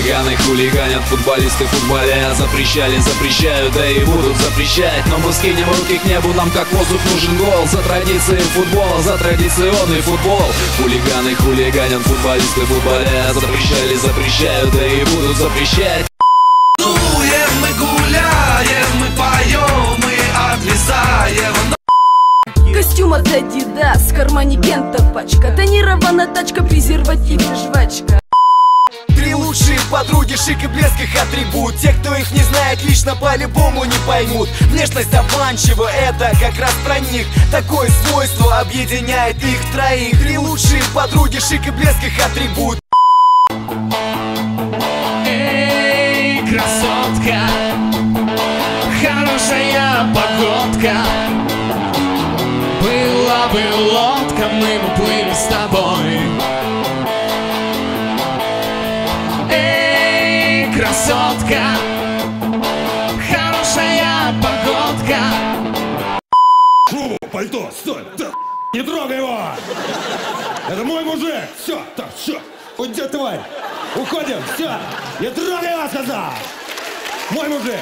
Хулиганы хулиганят, футболисты футболят. Запрещали, запрещают, да и будут запрещать. Но мы скинем руки к небу, нам как воздух нужен гол. За традиции футбола, за традиционный футбол. Хулиганы хулиганят, футболисты футболят. Запрещали, запрещают, да и будут запрещать. Мы гуляем, мы поем, мы отвисаем. Костюм от Adidas, в кармане кента пачка. Тонированная тачка, презерватив и жвачка. Три лучшие подруги, шик и блеск их атрибут. Те, кто их не знает лично, по-любому не поймут. Внешность обманчива, это как раз про них. Такое свойство объединяет их троих. Три лучшие подруги, шик и блеск их атрибут. Эй, красотка, хорошая погодка. Была бы лодка, мы бы плыли с тобой. Эй, красотка, хорошая погодка. Фу, пальто, стой, так, не трогай его! Это мой мужик! Все, так, все, уйди, тварь! Уходим, все! Не трогай его, сказал! Мой мужик!